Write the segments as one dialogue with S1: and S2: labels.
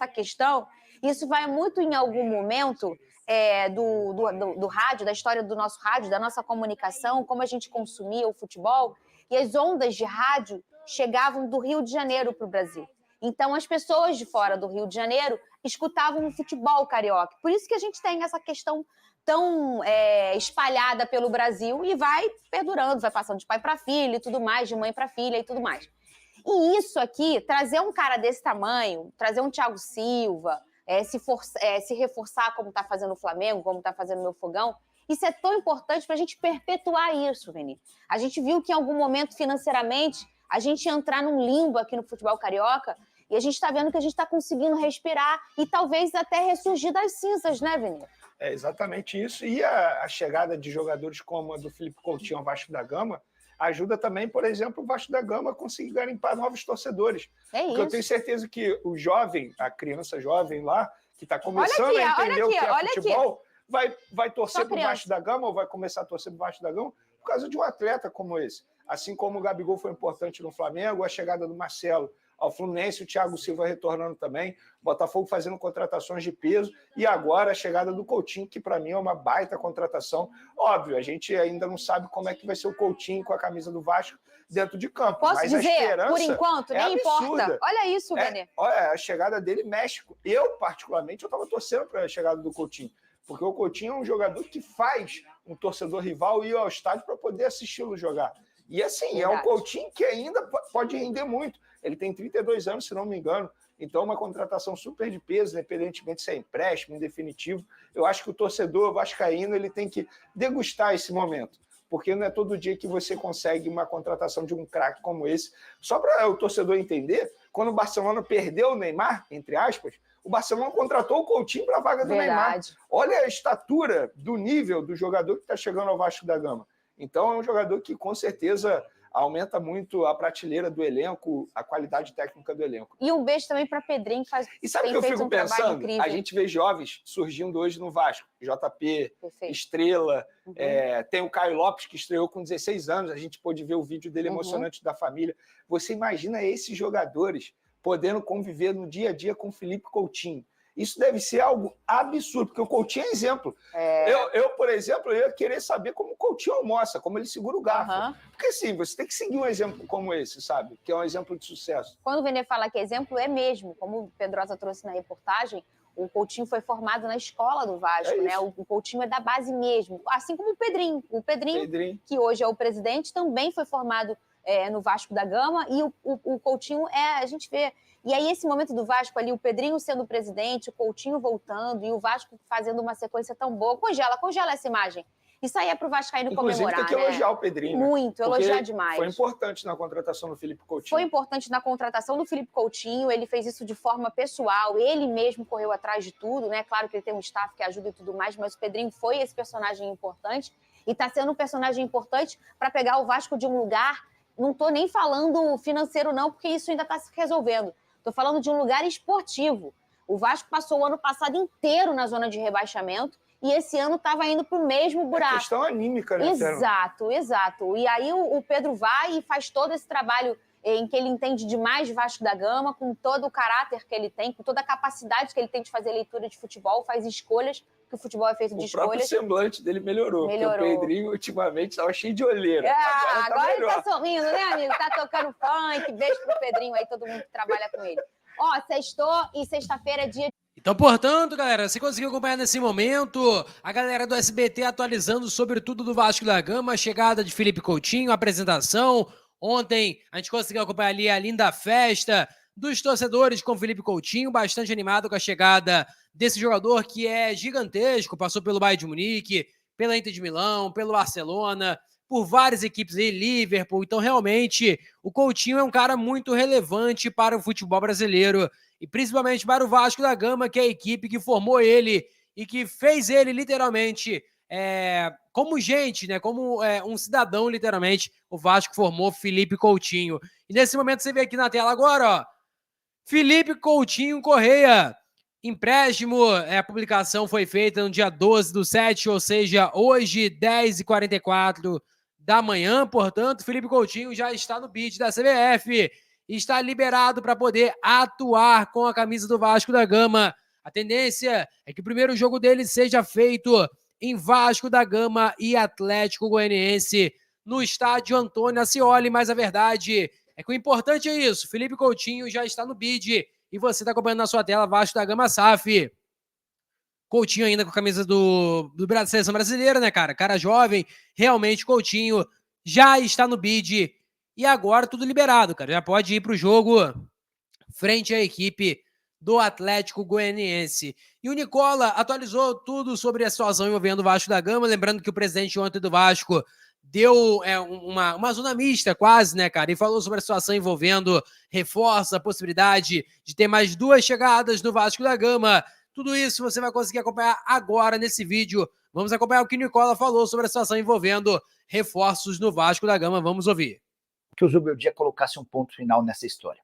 S1: essa questão, isso vai muito em algum momento do rádio, da história do nosso rádio, da nossa comunicação, como a gente consumia o futebol, e as ondas de rádio chegavam do Rio de Janeiro para o Brasil. Então, as pessoas de fora do Rio de Janeiro escutavam o futebol carioca. Por isso que a gente tem essa questão tão espalhada pelo Brasil e vai perdurando, vai passando de pai para filho e tudo mais, de mãe para filha e tudo mais. E isso aqui, trazer um cara desse tamanho, trazer um Thiago Silva, se reforçar como está fazendo o Flamengo, como está fazendo o Meu Fogão, isso é tão importante para a gente perpetuar isso, Veni. A gente viu que em algum momento, financeiramente, a gente ia entrar num limbo aqui no futebol carioca e a gente está vendo que a gente está conseguindo respirar e talvez até ressurgir das cinzas, né, Vini?
S2: É exatamente isso. E a chegada de jogadores como a do Felipe Coutinho ao Vasco da Gama ajuda também, por exemplo, o Vasco da Gama a conseguir garimpar novos torcedores. Porque eu tenho certeza que o jovem, a criança jovem lá, que está começando a entender o que é futebol, vai torcer para o Vasco da Gama ou vai começar a torcer para o Vasco da Gama por causa de um atleta como esse. Assim como o Gabigol foi importante no Flamengo, a chegada do Marcelo ao Fluminense, o Thiago Silva retornando também, Botafogo fazendo contratações de peso, e agora a chegada do Coutinho, que para mim é uma baita contratação. Óbvio, a gente ainda não sabe como é que vai ser o Coutinho com a camisa do Vasco dentro de campo.
S1: Posso
S2: mas
S1: dizer,
S2: a esperança
S1: por enquanto, nem
S2: absurda.
S1: importa. Olha isso, Benê.
S2: Olha, a chegada dele mexe. Eu, particularmente, eu estava torcendo para a chegada do Coutinho, porque o Coutinho é um jogador que faz um torcedor rival ir ao estádio para poder assisti-lo jogar. E assim, é um Coutinho que ainda pode render muito. Ele tem 32 anos, se não me engano. Então, uma contratação super de peso, independentemente se é empréstimo, em definitivo. Eu acho que o torcedor vascaíno ele tem que degustar esse momento. Porque não é todo dia que você consegue uma contratação de um craque como esse. Só para o torcedor entender, quando o Barcelona perdeu o Neymar, entre aspas, o Barcelona contratou o Coutinho para a vaga do Neymar. Olha a estatura do nível do jogador que está chegando ao Vasco da Gama. Então, é um jogador que, com certeza, aumenta muito a prateleira do elenco, a qualidade técnica do elenco.
S1: E um beijo também para Pedrinho, que faz.
S2: E sabe o que eu fico pensando? A gente vê jovens surgindo hoje no Vasco. JP, Estrela, tem o Caio Lopes, que estreou com 16 anos. A gente pôde ver o vídeo dele emocionante da família. Você imagina esses jogadores podendo conviver no dia a dia com o Felipe Coutinho. Isso deve ser algo absurdo, porque o Coutinho é exemplo. Eu, por exemplo, eu ia querer saber como o Coutinho almoça, como ele segura o garfo. Porque, sim, você tem que seguir um exemplo como esse, sabe? Que é um exemplo de sucesso.
S1: Quando o Vene fala que exemplo, é mesmo. Como o Pedrosa trouxe na reportagem, o Coutinho foi formado na escola do Vasco, né? O Coutinho é da base mesmo. Assim como o Pedrinho. O Pedrinho, que hoje é o presidente, também foi formado no Vasco da Gama. E o Coutinho, a gente vê... E aí, esse momento do Vasco ali, o Pedrinho sendo presidente, o Coutinho voltando e o Vasco fazendo uma sequência tão boa. Congela essa imagem. Isso aí é pro vascaíno comemorar,
S2: inclusive, tem que elogiar o Pedrinho.
S1: Muito, elogiar demais.
S2: Foi importante na contratação do Felipe Coutinho.
S1: Foi importante na contratação do Felipe Coutinho, ele fez isso de forma pessoal, ele mesmo correu atrás de tudo, né? Claro que ele tem um staff que ajuda e tudo mais, mas o Pedrinho foi esse personagem importante e está sendo um personagem importante para pegar o Vasco de um lugar, não estou nem falando financeiro não, porque isso ainda está se resolvendo. Estou falando de um lugar esportivo. O Vasco passou o ano passado inteiro na zona de rebaixamento e esse ano estava indo para o mesmo buraco.
S2: É questão anímica, né?
S1: Exato. E aí o Pedro vai e faz todo esse trabalho em que ele entende demais de Vasco da Gama, com todo o caráter que ele tem, com toda a capacidade que ele tem de fazer leitura de futebol, faz escolhas, que o futebol é feito de escolhas.
S2: O próprio semblante dele melhorou. Porque o Pedrinho, ultimamente, estava cheio de olheira.
S1: Agora ele tá sorrindo, né, amigo? Tá tocando funk. Beijo pro Pedrinho aí, todo mundo que trabalha com ele. Ó, sextou e sexta-feira é dia...
S3: Então, portanto, galera, você conseguiu acompanhar nesse momento a galera do SBT atualizando sobre tudo do Vasco da Gama, a chegada de Felipe Coutinho, a apresentação. Ontem a gente conseguiu acompanhar ali a linda festa dos torcedores com Felipe Coutinho, bastante animado com a chegada desse jogador que é gigantesco, passou pelo Bayern de Munique, pela Inter de Milão, pelo Barcelona, por várias equipes aí, Liverpool. Então, realmente, o Coutinho é um cara muito relevante para o futebol brasileiro e principalmente para o Vasco da Gama, que é a equipe que formou ele e que fez ele, literalmente, como gente, né? Como um cidadão, literalmente, o Vasco formou Felipe Coutinho. E nesse momento, você vê aqui na tela agora, ó, Felipe Coutinho Correia, empréstimo, a publicação foi feita no dia 12/7, ou seja, hoje, 10h44 da manhã, portanto, Felipe Coutinho já está no bid da CBF está liberado para poder atuar com a camisa do Vasco da Gama. A tendência é que o primeiro jogo dele seja feito em Vasco da Gama e Atlético Goianiense, no estádio Antônio Ascioli, mas a verdade é que o importante é isso. Felipe Coutinho já está no bid e você está acompanhando na sua tela Vasco da Gama SAF. Coutinho ainda com a camisa do Seleção Brasileira, né, cara? Cara jovem, realmente Coutinho já está no bid e agora tudo liberado, cara. Já pode ir para o jogo frente à equipe do Atlético Goianiense. E o Nicola atualizou tudo sobre a situação envolvendo o Vasco da Gama, lembrando que o presidente ontem do Vasco deu uma zona mista quase, né, cara, e falou sobre a situação envolvendo reforço, a possibilidade de ter mais 2 chegadas no Vasco da Gama. Tudo isso você vai conseguir acompanhar agora nesse vídeo. Vamos acompanhar o que o Nicola falou sobre a situação envolvendo reforços no Vasco da Gama. Vamos ouvir.
S4: Que o Zubeldia colocasse um ponto final nessa história.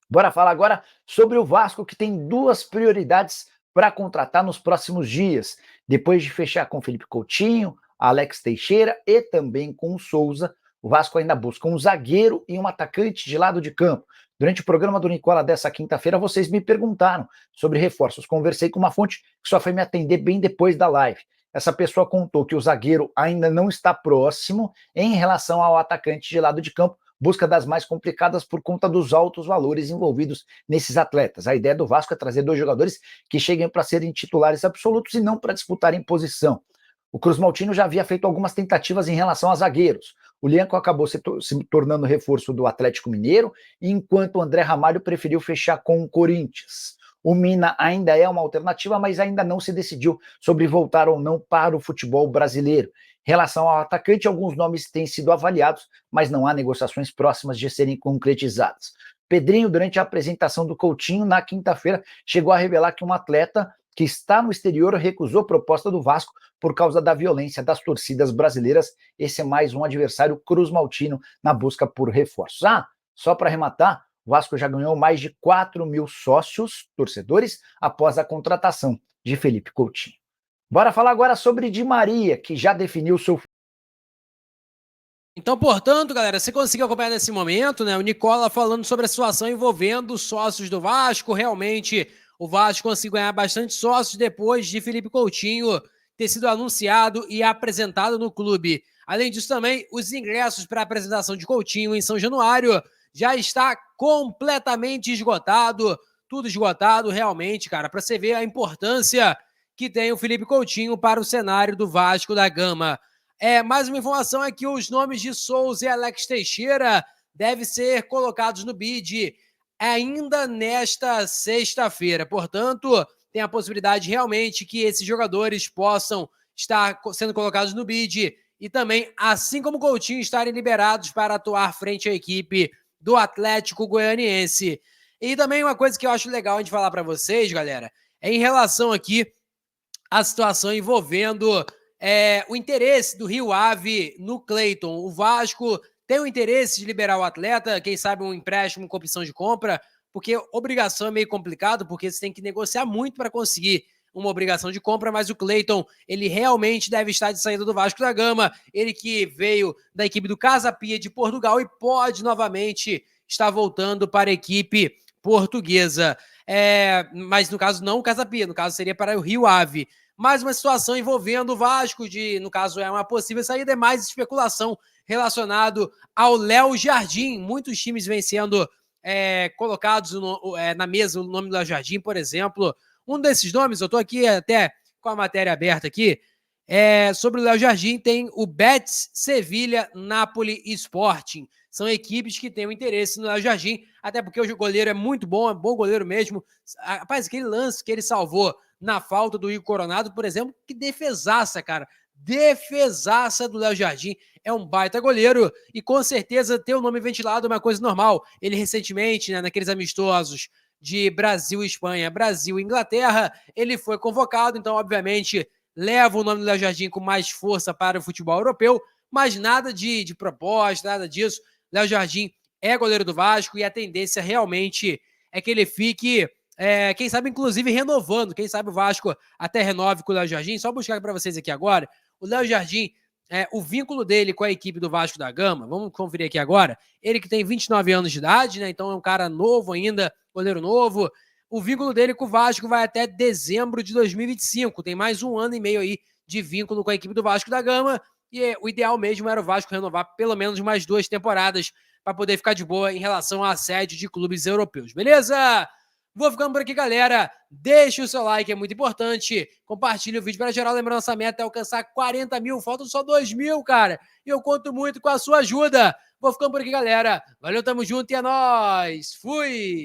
S4: Bora falar agora sobre o Vasco, que tem 2 prioridades para contratar nos próximos dias. Depois de fechar com Felipe Coutinho, Alex Teixeira e também com o Souza, o Vasco ainda busca um zagueiro e um atacante de lado de campo. Durante o programa do Nicola dessa quinta-feira, vocês me perguntaram sobre reforços. Conversei com uma fonte que só foi me atender bem depois da live. Essa pessoa contou que o zagueiro ainda não está próximo em relação ao atacante de lado de campo, busca das mais complicadas por conta dos altos valores envolvidos nesses atletas. A ideia do Vasco é trazer 2 jogadores que cheguem para serem titulares absolutos e não para disputarem posição. O Cruz Maltino já havia feito algumas tentativas em relação a zagueiros. O Lianco acabou se tornando reforço do Atlético Mineiro, enquanto o André Ramalho preferiu fechar com o Corinthians. O Mina ainda é uma alternativa, mas ainda não se decidiu sobre voltar ou não para o futebol brasileiro. Em relação ao atacante, alguns nomes têm sido avaliados, mas não há negociações próximas de serem concretizadas. Pedrinho, durante a apresentação do Coutinho, na quinta-feira, chegou a revelar que um atleta que está no exterior recusou proposta do Vasco por causa da violência das torcidas brasileiras. Esse é mais um adversário Cruz Maltino na busca por reforços. Só para arrematar, o Vasco já ganhou mais de 4 mil sócios, torcedores, após a contratação de Felipe Coutinho. Bora falar agora sobre Di Maria, que já definiu seu...
S3: Então, portanto, galera, você conseguiu acompanhar nesse momento, né? O Nicola falando sobre a situação envolvendo os sócios do Vasco. Realmente, o Vasco conseguiu ganhar bastante sócios depois de Felipe Coutinho ter sido anunciado e apresentado no clube. Além disso, também, os ingressos para a apresentação de Coutinho em São Januário já está completamente esgotado. Tudo esgotado, realmente, cara, para você ver a importância que tem o Felipe Coutinho para o cenário do Vasco da Gama. Mais uma informação é que os nomes de Souza e Alex Teixeira devem ser colocados no bid ainda nesta sexta-feira. Portanto, tem a possibilidade realmente que esses jogadores possam estar sendo colocados no bid e também, assim como Coutinho, estarem liberados para atuar frente à equipe do Atlético Goianiense. E também uma coisa que eu acho legal a gente falar para vocês, galera, é em relação aqui à situação envolvendo o interesse do Rio Ave no Cleiton. O Vasco tem o interesse de liberar o atleta, quem sabe um empréstimo com opção de compra, porque obrigação é meio complicado, porque você tem que negociar muito para conseguir uma obrigação de compra, mas o Cleiton, ele realmente deve estar de saída do Vasco da Gama, ele que veio da equipe do Casa Pia de Portugal e pode novamente estar voltando para a equipe portuguesa. Mas no caso não o Casa Pia, no caso seria para o Rio Ave. Mais uma situação envolvendo o Vasco, no caso é uma possível saída, é mais especulação relacionado ao Léo Jardim. Muitos times vêm sendo colocados na mesa o nome do Léo Jardim, por exemplo. Um desses nomes, eu estou aqui até com a matéria aberta aqui, sobre o Léo Jardim, tem o Betis, Sevilha, Napoli e Sporting. São equipes que têm o interesse no Léo Jardim, até porque o goleiro é muito bom, é bom goleiro mesmo. Rapaz, aquele lance que ele salvou na falta do Igor Coronado, por exemplo, que defesaça, cara. Defesaça do Léo Jardim. É um baita goleiro e com certeza ter o nome ventilado é uma coisa normal. Ele recentemente, naqueles amistosos de Brasil e Espanha, Brasil e Inglaterra, ele foi convocado, então obviamente leva o nome do Léo Jardim com mais força para o futebol europeu, mas nada de proposta, nada disso. Léo Jardim é goleiro do Vasco e a tendência realmente é que ele fique, quem sabe inclusive renovando, quem sabe o Vasco até renove com o Léo Jardim. Só buscar para vocês aqui agora, o Léo Jardim o vínculo dele com a equipe do Vasco da Gama, vamos conferir aqui agora, ele que tem 29 anos de idade, né? Então é um cara novo ainda, goleiro novo. O vínculo dele com o Vasco vai até dezembro de 2025, tem mais 1 ano e meio aí de vínculo com a equipe do Vasco da Gama, e o ideal mesmo era o Vasco renovar pelo menos mais 2 temporadas para poder ficar de boa em relação à sede de clubes europeus, beleza? Vou ficando por aqui, galera. Deixe o seu like, é muito importante. Compartilhe o vídeo para geral. Lembrando, nossa meta é alcançar 40 mil. Faltam só 2 mil, cara. E eu conto muito com a sua ajuda. Vou ficando por aqui, galera. Valeu, tamo junto e é nóis. Fui!